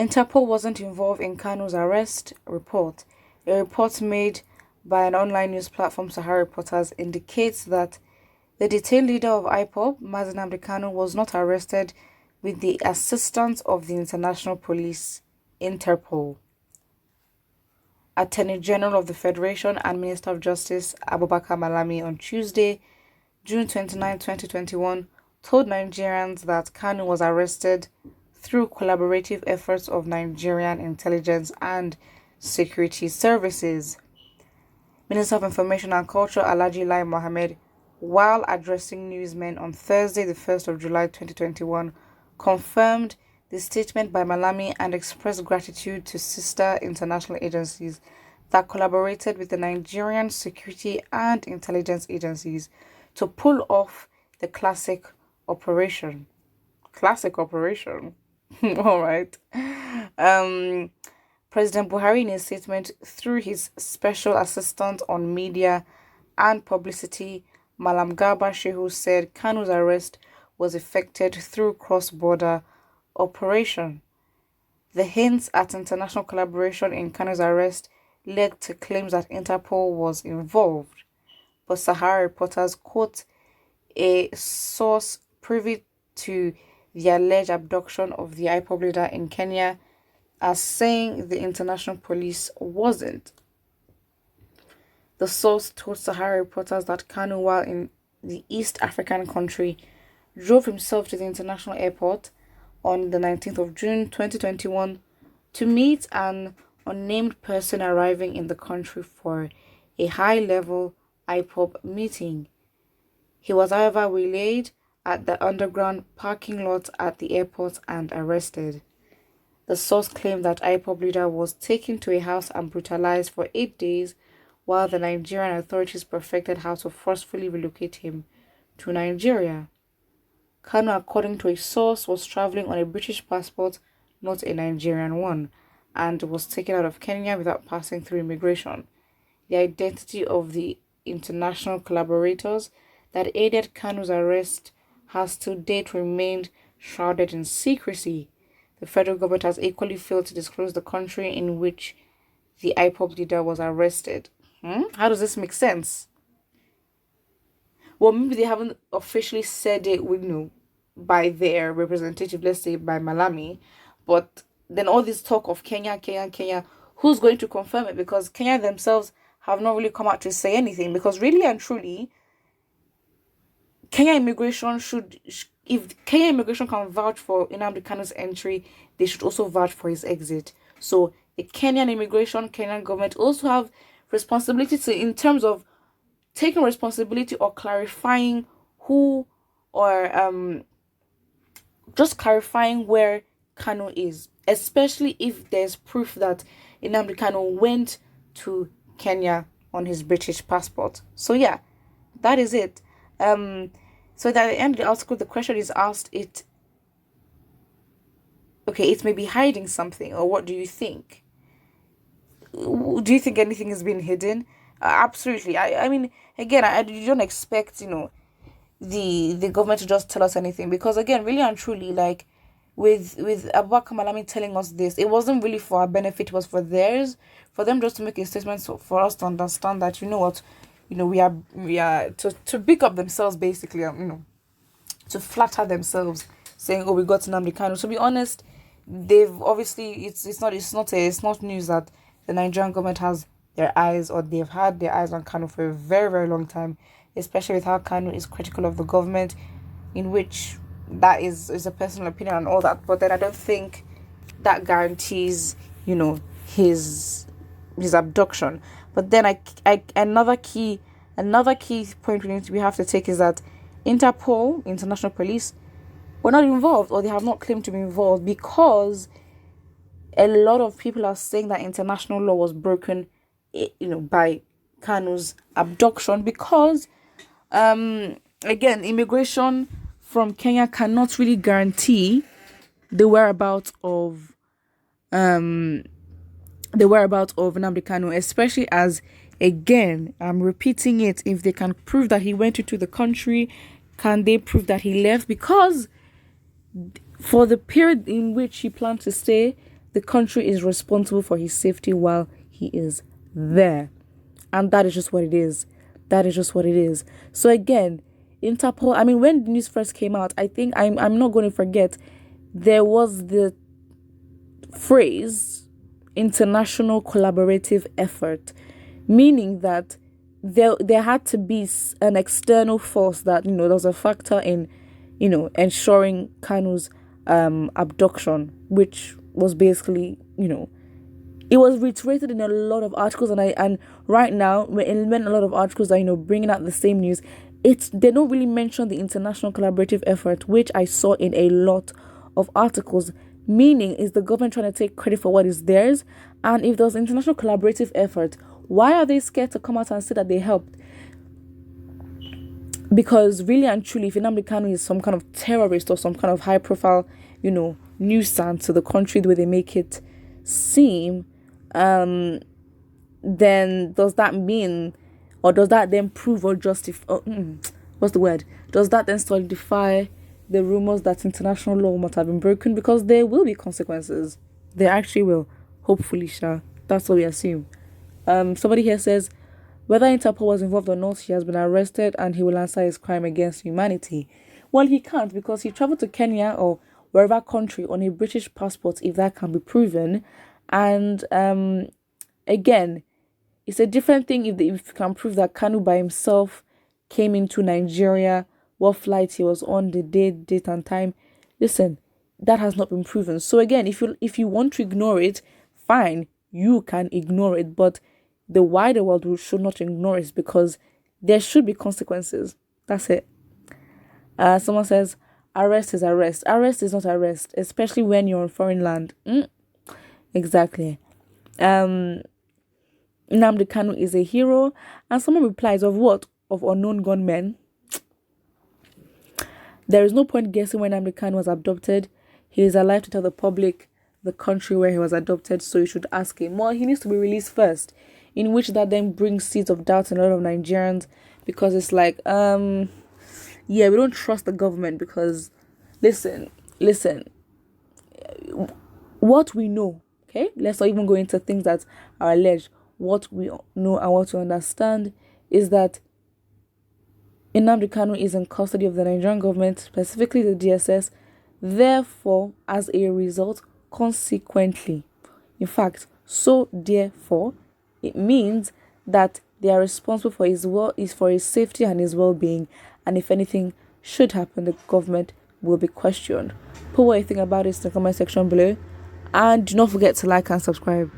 Interpol wasn't involved in Kanu's arrest report. A report made by an online news platform, Sahara Reporters, indicates that the detained leader of IPOB, Nnamdi Kanu, was not arrested with the assistance of the international police, Interpol. Attorney General of the Federation and Minister of Justice Abubakar Malami on Tuesday, June 29, 2021, told Nigerians that Kanu was arrested through collaborative efforts of Nigerian intelligence and security services. Minister of Information and Culture Alhaji Lai Mohammed, while addressing newsmen on Thursday, the 1st of July 2021, confirmed the statement by Malami and expressed gratitude to sister international agencies that collaborated with the Nigerian security and intelligence agencies to pull off the classic operation. Classic operation. All right. President Buhari, in a statement through his special assistant on media and publicity, Malam Garba Shehu, said Kanu's arrest was effected through cross-border operation. The hints at international collaboration in Kanu's arrest led to claims that Interpol was involved, but Sahara Reporters quote a source privy to the alleged abduction of the IPOB leader in Kenya as saying the international police wasn't. The source told Sahara Reporters that Kanu, while in the East African country, drove himself to the international airport on the 19th of June 2021 to meet an unnamed person arriving in the country for a high-level IPOB meeting. He was, however, waylaid at the underground parking lot at the airport and arrested. The source claimed that IPOB leader was taken to a house and brutalized for 8 days while the Nigerian authorities perfected how to forcefully relocate him to Nigeria. Kanu, according to a source, was traveling on a British passport, not a Nigerian one, and was taken out of Kenya without passing through immigration. The identity of the international collaborators that aided Kanu's arrest has to date remained shrouded in secrecy. The federal government has equally failed to disclose the country in which the IPOB leader was arrested. How does this make sense? Well, maybe they haven't officially said it by their representative, let's say by Malami, but then all this talk of Kenya, who's going to confirm it? Because Kenya themselves have not really come out to say anything, because really and truly, Kenya immigration if Kenya immigration can vouch for Nnamdi Kanu's entry, they should also vouch for his exit. So the Kenyan government also have responsibility in terms of taking responsibility or clarifying who or just clarifying where Kanu is, especially if there's proof that Nnamdi Kanu went to Kenya on his British passport. So yeah, that is it. So at the end of the article, the question is asked, it may be hiding something, or what do you think? Do you think anything has been hidden? Absolutely. I mean, again, you don't expect, the government to just tell us anything, because again, really and truly, like with Abubakar Malami telling us this, it wasn't really for our benefit, it was for theirs, for them just to make a statement, so for us to understand that, we are to pick up themselves, basically, to flatter themselves, saying, oh, we got Nnamdi Kanu. To be honest, they've obviously, it's not news that the Nigerian government has their eyes, or they've had their eyes on Kanu for a very, very long time, especially with how Kanu is critical of the government, in which that is a personal opinion and all that. But then I don't think that guarantees, his abduction. But then another key point we have to take is that Interpol, international police, were not involved, or they have not claimed to be involved, because a lot of people are saying that international law was broken, by Kanu's abduction, because again, immigration from Kenya cannot really guarantee the whereabouts of Nnamdi Kanu, especially as, again, I'm repeating it, if they can prove that he went into the country, can they prove that he left? Because for the period in which he planned to stay, the country is responsible for his safety while he is there. And that is just what it is. That is just what it is. So again, Interpol, I mean, when the news first came out, I think I'm not going to forget, there was the phrase international collaborative effort, meaning that there had to be an external force that, there was a factor in, ensuring Kanu's abduction, which was basically, it was reiterated in a lot of articles, and right now when a lot of articles are bringing out the same news, they don't really mention the international collaborative effort, which I saw in a lot of articles. Meaning, is the government trying to take credit for what is theirs? And if there's international collaborative effort, why are they scared to come out and say that they helped? Because really and truly, if Nnamdi Kanu is some kind of terrorist or some kind of high profile, nuisance to the country, the way they make it seem, then does that mean, or does that then prove or justify, what's the word? Does that then solidify the rumors that international law must have been broken? Because there will be consequences. There actually will. Hopefully, sure. That's what we assume. Somebody here says, whether Interpol was involved or not, he has been arrested and he will answer his crime against humanity. Well, he can't, because he traveled to Kenya or wherever country on a British passport, if that can be proven. And again, it's a different thing if you can prove that Kanu by himself came into Nigeria, what flight he was on, the date and time. Listen, that has not been proven. So again, if you want to ignore it, fine, you can ignore it, but the wider world should not ignore it, because there should be consequences. That's it. Someone says, arrest is arrest. Arrest is not arrest, especially when you're on foreign land. Exactly. Nnamdi Kanu is a hero. And someone replies, of what? Of unknown gunmen. There is no point guessing when Nnamdi Kanu was abducted. He is alive to tell the public the country where he was adopted, so you should ask him. Well, he needs to be released first, in which that then brings seeds of doubt in a lot of Nigerians, because it's like, we don't trust the government, because listen, what we know, okay? Let's not even go into things that are alleged. What we know and what we understand is that Nnamdi Kanu is in custody of the Nigerian government, specifically the DSS. Therefore, as a result, consequently, in fact, so therefore, it means that they are responsible for his safety and his well-being. And if anything should happen, the government will be questioned. Put what you think about this in the comment section below. And do not forget to like and subscribe.